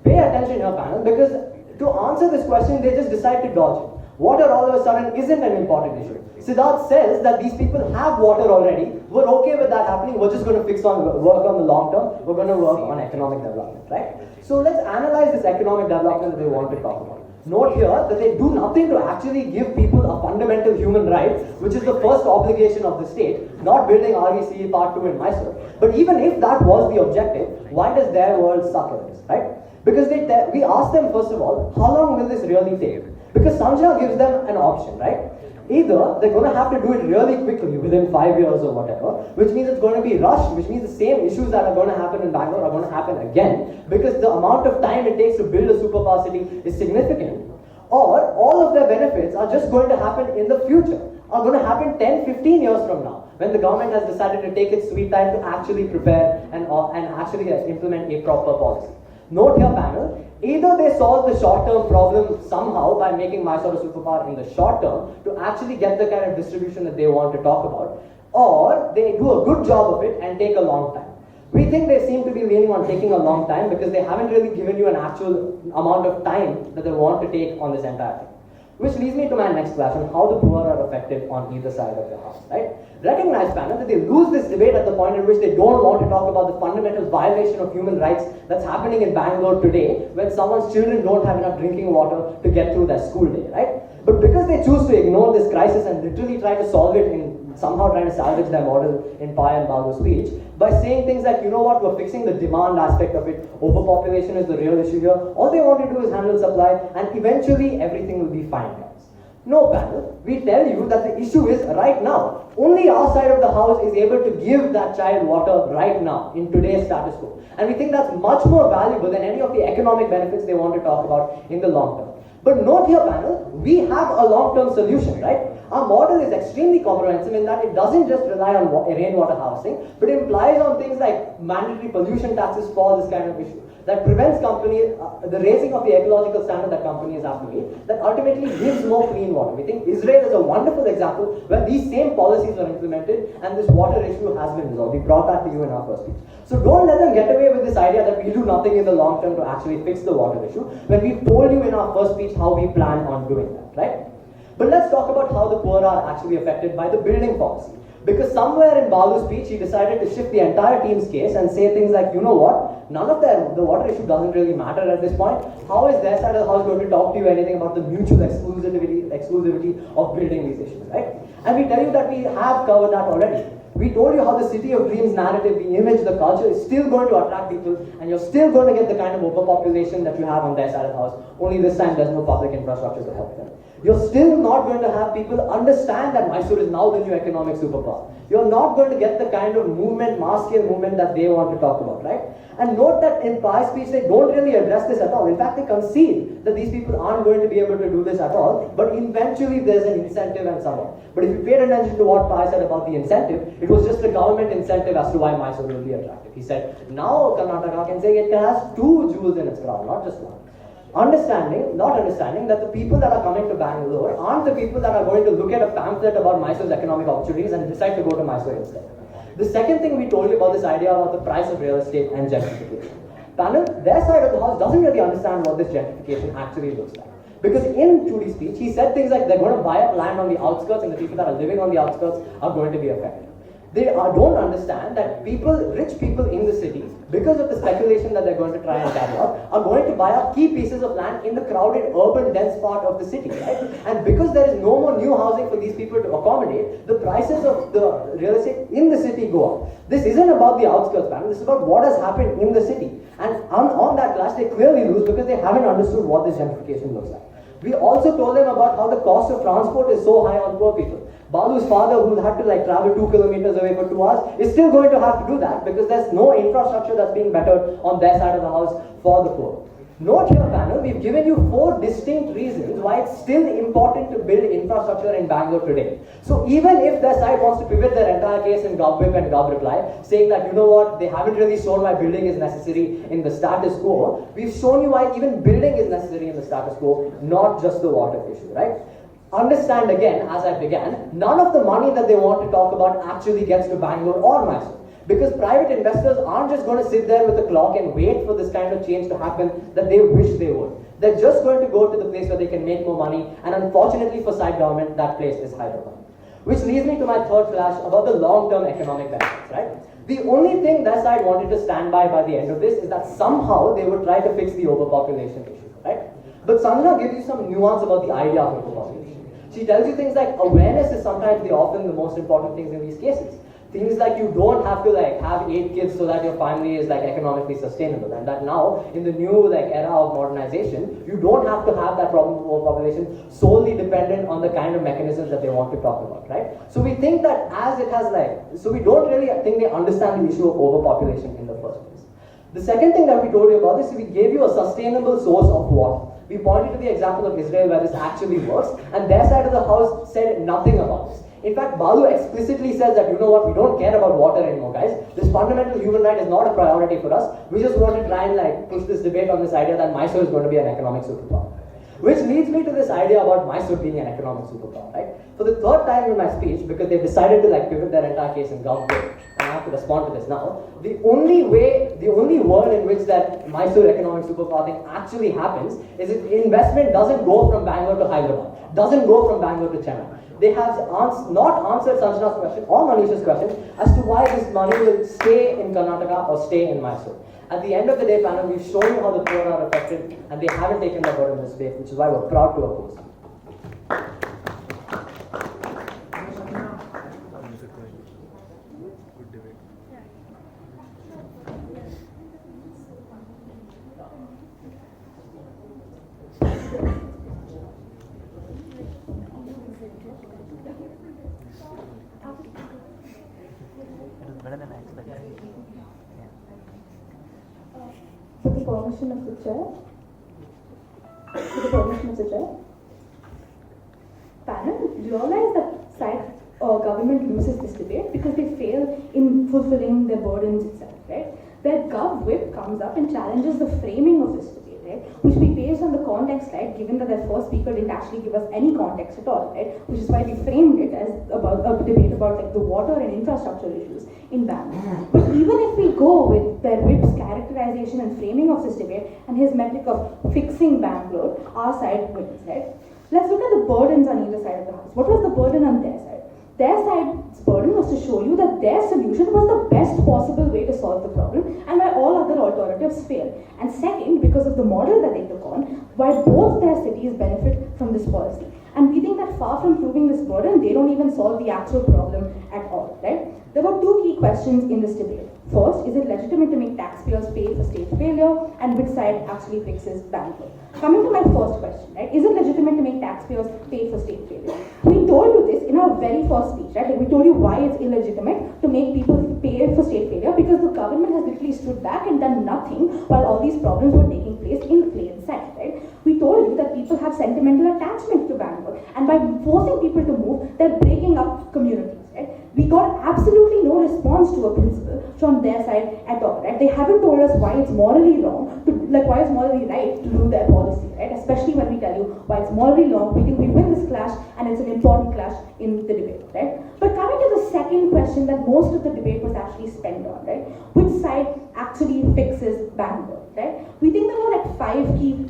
Pay attention here, panel, because to answer this question, they just decide to dodge it. Water all of a sudden isn't an important issue. Siddharth says that these people have water already. We're okay with that happening. We're just going to work on the long term. We're going to work on economic development, right? So let's analyze this economic development that they want to talk about. Note here that they do nothing to actually give people a fundamental human right, which is the first obligation of the state, not building REC Part 2 in Mysore. But even if that was the objective, why does their world suck at this, right? Because we asked them, first of all, how long will this really take? Because Sanjna gives them an option, right? Either they're going to have to do it really quickly, within 5 years or whatever, which means it's going to be rushed, which means the same issues that are going to happen in Bangalore are going to happen again, because the amount of time it takes to build a superpower city is significant. Or all of their benefits are just going to happen in the future, are going to happen 10, 15 years from now, when the government has decided to take its sweet time to actually prepare and actually implement a proper policy. Note here, panel, either they solve the short-term problem somehow by making Mysore a superpower in the short term to actually get the kind of distribution that they want to talk about, or they do a good job of it and take a long time. We think they seem to be leaning on taking a long time because they haven't really given you an actual amount of time that they want to take on this entire thing. Which leads me to my next class on how the poor are affected on either side of the house, right? Recognize, panel, that they lose this debate at the point at which they don't want to talk about the fundamental violation of human rights that's happening in Bangalore today when someone's children don't have enough drinking water to get through their school day, right? But because they choose to ignore this crisis and literally try to solve it in somehow trying to salvage their model in Pai and Babu's speech by saying things like, you know what, we're fixing the demand aspect of it, overpopulation is the real issue here, all they want to do is handle supply and eventually everything will be fine, guys. No, panel, we tell you that the issue is right now. Only our side of the house is able to give that child water right now in today's status quo. And we think that's much more valuable than any of the economic benefits they want to talk about in the long term. But note here, panel, we have a long-term solution, right? Our model is extremely comprehensive in that it doesn't just rely on rainwater harvesting, but it implies on things like mandatory pollution taxes for this kind of issue, that prevents companies, the raising of the ecological standard that companies have to meet, that ultimately gives more clean water. We think Israel is a wonderful example where these same policies are implemented and this water issue has been resolved. We brought that to you in our first speech. So don't let them get away with this idea that we'll do nothing in the long term to actually fix the water issue, when we told you in our first speech how we plan on doing that, right? But let's talk about how the poor are actually affected by the building policy. Because somewhere in Balu's speech, he decided to shift the entire team's case and say things like, you know what, none of the water issue doesn't really matter at this point. How is their side of the house going to talk to you anything about the mutual exclusivity of building these issues, right? And we tell you that we have covered that already. We told you how the city of dreams narrative, the image, the culture is still going to attract people, and you're still going to get the kind of overpopulation that you have on their side of the house. Only this time there's no public infrastructure to help them. You're still not going to have people understand that Mysore is now the new economic superpower. You're not going to get the kind of movement, mass-scale movement that they want to talk about, right? And note that in Pai's speech, they don't really address this at all. In fact, they concede that these people aren't going to be able to do this at all, but eventually there's an incentive and so on. But if you paid attention to what Pai said about the incentive, it was just a government incentive as to why Mysore will be attractive. He said, now Karnataka can say it has 2 jewels in its crown, not just 1. Not understanding that the people that are coming to Bangalore aren't the people that are going to look at a pamphlet about Mysore's economic opportunities and decide to go to Mysore instead. The second thing we told you about this idea about the price of real estate and gentrification. panel, their side of the house doesn't really understand what this gentrification actually looks like. Because in Chudi's speech, he said things like they're going to buy up land on the outskirts and the people that are living on the outskirts are going to be affected. They don't understand that rich people in the city, because of the speculation that they're going to try and carry out, are going to buy up key pieces of land in the crowded, urban, dense part of the city, right? And because there is no more new housing for these people to accommodate, the prices of the real estate in the city go up. This isn't about the outskirts, man. This is about what has happened in the city. And on that clash, they clearly lose because they haven't understood what this gentrification looks like. We also told them about how the cost of transport is so high on poor people. Balu's father, who had to travel 2 kilometers away for 2 hours, is still going to have to do that because there's no infrastructure that's being bettered on their side of the house for the poor. Note here, panel, we've given you 4 distinct reasons why it's still important to build infrastructure in Bangalore today. So even if their side wants to pivot their entire case in GovWhip and GovReply, saying that, you know what, they haven't really shown why building is necessary in the status quo, we've shown you why even building is necessary in the status quo, not just the water issue, right? Understand again, as I began, none of the money that they want to talk about actually gets to Bangalore or Mysore. Because private investors aren't just going to sit there with a clock and wait for this kind of change to happen that they wish they would. They're just going to go to the place where they can make more money, and unfortunately for side government, that place is Hyderabad. Which leads me to my third flash about the long-term economic benefits, right? The only thing that side wanted to stand by the end of this is that somehow they would try to fix the overpopulation issue, right? But Sanjna gives you some nuance about the idea of overpopulation. She tells you things like awareness is sometimes often the most important things in these cases. Things like you don't have to have 8 kids so that your family is economically sustainable, and that now in the new era of modernization, you don't have to have that problem of overpopulation solely dependent on the kind of mechanisms that they want to talk about, right? So we think that as it has so we don't really think they understand the issue of overpopulation in the first place. The second thing that we told you about this is we gave you a sustainable source of water. We pointed to the example of Israel where this actually works, and their side of the house said nothing about this. In fact, Balu explicitly says that, you know what, we don't care about water anymore, guys. This fundamental human right is not a priority for us. We just want to try and push this debate on this idea that Mysore is going to be an economic superpower. Which leads me to this idea about Mysore being an economic superpower, right? For the third time in my speech, because they decided to pivot their entire case in government, and I have to respond to this now, the only world in which that Mysore economic superpower thing actually happens is if investment doesn't go from Bangalore to Hyderabad, doesn't go from Bangalore to Chennai. They have not answered Sanjna's question or Manish's question as to why this money will stay in Karnataka or stay in Mysore. At the end of the day, panel, we've shown you how the poor are affected, and they haven't taken the burden this way, which is why we're proud to oppose. Better than I expected. With the permission of the chair. Panel, realize that side government loses this debate because they fail in fulfilling their burdens itself, right? Their GovWhip comes up and challenges the framing of this debate, right? Which we based on the context, right? Given that their first speaker didn't actually give us any context at all, right? Which is why we framed it as about a debate about the water and infrastructure issues in Bangalore. But even if we go with their whip's characterization and framing of this debate and his metric of fixing Bangalore, our side wins, right? Let's look at the burdens on either side of the house. What was the burden on their side? Their side's burden was to show you that their solution was the best possible way to solve the problem and why all other alternatives fail. And second, because of the model that they took on, why both their cities benefit from this policy. And we think that far from proving this burden, they don't even solve the actual problem at all, right? There were 2 key questions in this debate. First, is it legitimate to make taxpayers pay for state failure, and which side actually fixes Bangalore? Coming to my first question, right? Is it legitimate to make taxpayers pay for state failure? We told you this in our very first speech, right? We told you why it's illegitimate to make people pay for state failure because the government has literally stood back and done nothing while all these problems were taking place in plain sight, right? We told you that people have sentimental attachment to Bangalore, and by forcing people to move, they're breaking up communities, right? We got absolutely no response to a principle from their side at all, right? They haven't told us why it's morally wrong to, why it's morally right to do their policy, right? Especially when we tell you why it's morally wrong, we think we win this clash and it's an important clash in the debate, right? But coming to the second question that most of the debate was actually spent on, right? Which side actually fixes Bangalore, right? We think there were like 5 key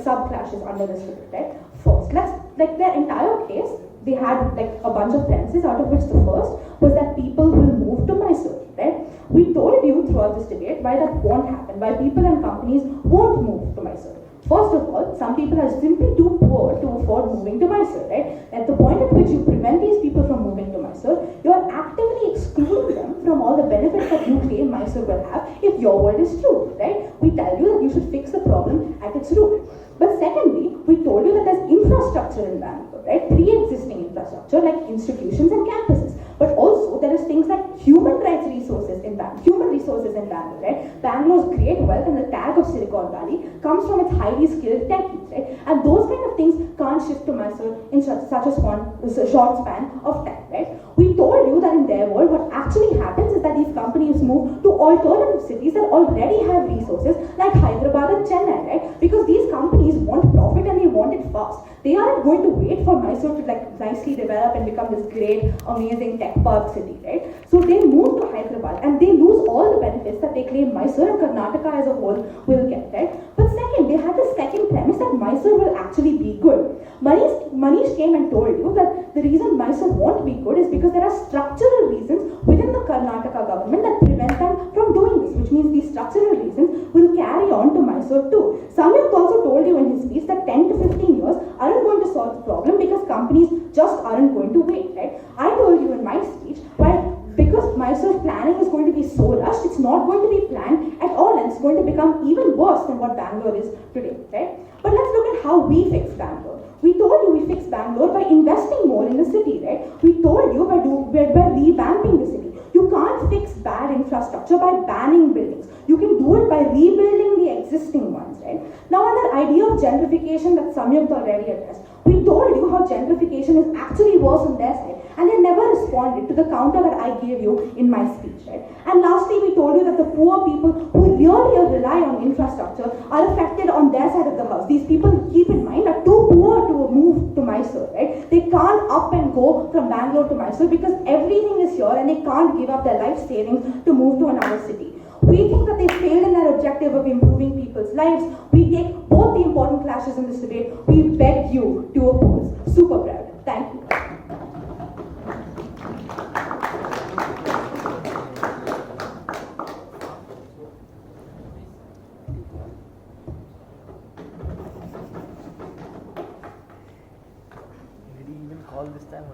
sub clashes under this debate, right? First, like their entire case, they had like a bunch of premises, out of which the first was that people will move to Mysore, right? We told you throughout this debate why that won't happen, why people and companies won't move to Mysore. First of all, some people are simply too poor to afford moving to Mysore, right? At the point at which you prevent these people from moving to Mysore, you are actively excluding them from all the benefits that you claim Mysore will have if your word is true, right? We tell you that you should fix the problem at its root. But secondly, we told you that there's infrastructure in Bangalore, right? Pre-existing infrastructure like institutions and campuses. But also there is things like human resources in Bangalore, right? Bangalore's great wealth and the tag of Silicon Valley comes from its highly skilled techies, right? And those kind of things can't shift to Mysore in such a short span of time, right? We told you that in their world, what actually happens is that these companies move to alternative cities that already have resources like Hyderabad and Chennai, right? Because these companies want profit and they want it fast. They aren't going to wait for Mysore to like nicely develop and become this great, amazing tech park city, right? So they move to Hyderabad and they lose all the benefits that they claim Mysore and Karnataka as a whole will get, right? But second, they had the second premise that Mysore will actually be good. Manish came and told you that the reason Mysore won't be good is because there are structural reasons within the Karnataka government that prevent them from doing this, which means these structural reasons will carry on to Mysore too. Samyukt also told you in his speech that 10 to 15 years aren't going to solve the problem because companies just aren't going to wait, right? I told you in my speech, because Mysore's planning is going to be so rushed, it's not going to be planned at all and it's going to become even worse than what Bangalore is today, right? But let's look at how we fix Bangalore. We told you we fix Bangalore by investing more in the city, right? We told you by revamping the city. You can't fix bad infrastructure by banning buildings. You can do it by rebuilding the existing ones, right? Now on that idea of gentrification that Samyukt already addressed, we told you how gentrification is actually worse on their side and they never responded to the counter that I gave you in my speech, right? And lastly, we told you that the poor people who really rely on infrastructure are affected on their side of the house. These people, keep in mind, are too poor to move to Mysore, right? They can't up and go from Bangalore to Mysore because everything is here and they can't give up their life savings to move to another city. We think that they failed in their objective of improving people's lives. We take both the important clashes in this debate. We beg you to oppose. Super proud. Thank you.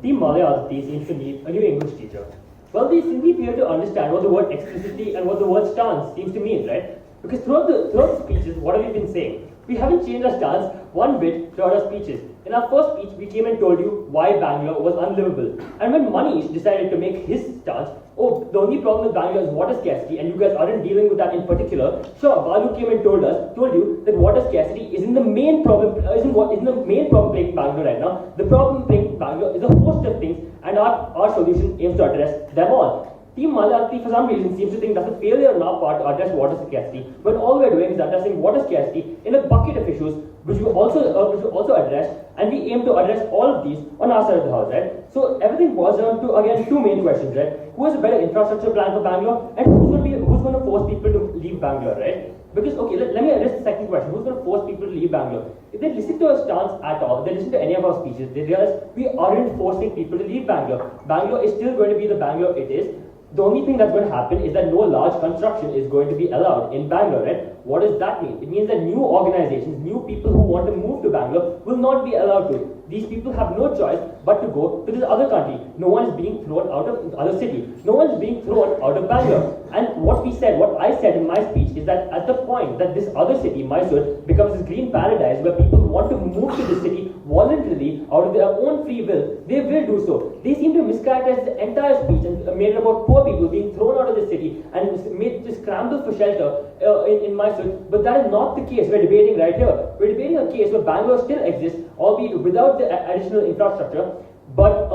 Team Aditi seems to need a new English teacher. Well, they simply fail to understand what the word explicitly and what the word stance seems to mean, right? Because throughout the speeches, what have we been saying? We haven't changed our stance one bit throughout our speeches. In our first speech, we came and told you why Bangalore was unlivable. And when Manish decided to make his stance, oh, the only problem with Bangalore is water scarcity, and you guys aren't dealing with that in particular. Sure, Balu came and told you that water scarcity isn't the main problem, isn't the main problem plaguing Bangalore right now. The problem plaguing Bangalore is a host of things, and our solution aims to address them all. Team Aditi, for some reason, seems to think that's a failure on our part to address water scarcity, when all we're doing is addressing water scarcity in a bucket of issues which we also address, and we aim to address all of these on our side of the house, right? So everything boils down to, again, two main questions, right? Who has a better infrastructure plan for Bangalore, and who's going to force people to leave Bangalore, right? Because, okay, let me address the second question. Who's going to force people to leave Bangalore? If they listen to our stance at all, they listen to any of our speeches, they realize we aren't forcing people to leave Bangalore. Bangalore is still going to be the Bangalore it is. The only thing that's going to happen is that no large construction is going to be allowed in Bangalore, right? What does that mean? It means that new organizations, new people who want to move to Bangalore will not be allowed to. These people have no choice but to go to this other country. No one is being thrown out of the other city. No one is being thrown out of Bangalore. And what I said in my speech is that at the point that this other city, Mysore, becomes this green paradise where people want to move to the city voluntarily out of their own free will, they will do so. They seem to mischaracterize the entire speech and made it about poor people being thrown out of the city and made to scramble for shelter in Mysore. But that is not the case we're debating right here. We're debating a case where Bangalore still exists, albeit without the additional infrastructure, but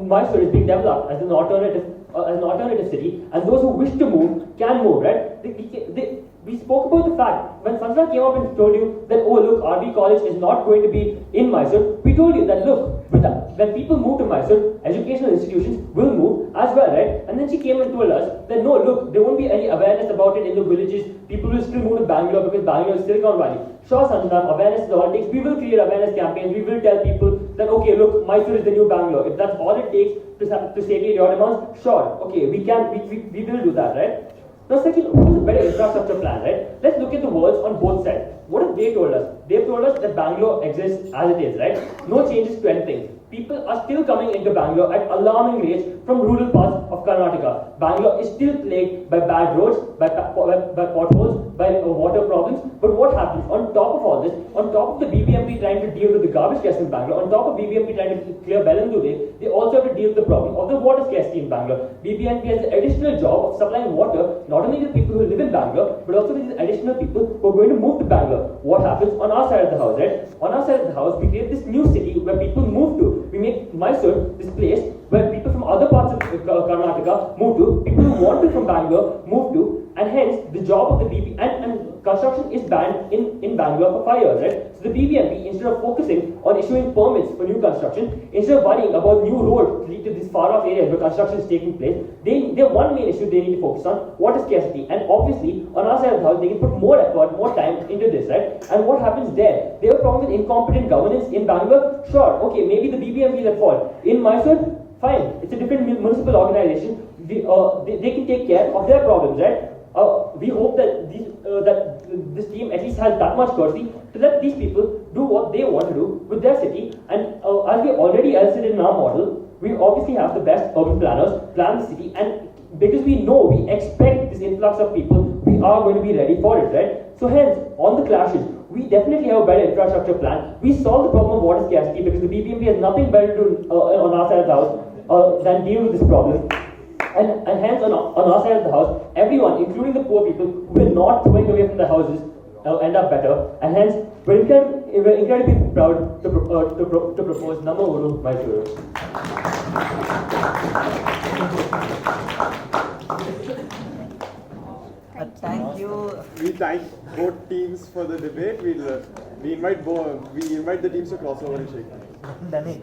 Mysore is being developed as an alternative city, and those who wish to move can move, right? we spoke about the fact when Sanjna came up and told you that, oh look, RV College is not going to be in Mysore, we told you that look, when people move to Mysore, educational institutions will move as well, right? And then she came and told us that no, look, there won't be any awareness about it in the villages. People will still move to Bangalore because Bangalore is Silicon Valley. Sure, Sanjna, awareness is all it takes. We will create awareness campaigns. We will tell people that, okay, look, Mysore is the new Bangalore. If that's all it takes to satiate your demands, sure, okay, we will do that, right? Now, second, what is a better infrastructure plan, right? Let's look at the words on both sides. What have they told us? They've told us that Bangalore exists as it is, right? No changes to anything. People are still coming into Bangalore at alarming rates from rural parts of Karnataka. Bangalore is still plagued by bad roads, by potholes, by water problems. But what happens on top of all this, on top of the BBMP trying to deal with the garbage scarcity in Bangalore, on top of BBMP trying to clear Bengaluru, they also have to deal with the problem of the water scarcity in Bangalore. BBMP has the additional job of supplying water not only to the people who live in Bangalore, but also to these additional people who are going to move to Bangalore. What happens on our side of the house, right? On our side of the house, we create this new city where people move to. We make Mysore this place where people from other parts of Karnataka move to, people who want to from Bangalore move to, and hence the job of the BB and construction is banned in Bangalore for 5 years, right? So the BBMP, instead of focusing on issuing permits for new construction, instead of worrying about new roads to lead to these far-off areas where construction is taking place, their one main issue they need to focus on water scarcity. And obviously, on our side of the house, they can put more effort, more time into this, right? And what happens there? They have a problem with incompetent governance in Bangalore. Sure, okay, maybe the BBMP is at fault. In Mysore, fine, it's a different municipal organization. They can take care of their problems, right? We hope that this team at least has that much courtesy to let these people do what they want to do with their city. And as we already said in our model, we obviously have the best urban planners plan the city, and because we know, we expect this influx of people, we are going to be ready for it, right? So hence, on the clashes, we definitely have a better infrastructure plan. We solve the problem of water scarcity because the BBMP has nothing better to do on our side of the house than deal with this problem. And hence, on our side of the house, everyone, including the poor people who are not throwing away from their houses, end up better. And hence, we're incredibly proud to propose Nama Uru Mysuru. Thank you. We thank both teams for the debate. We invite the teams to cross over and shake hands. Done it.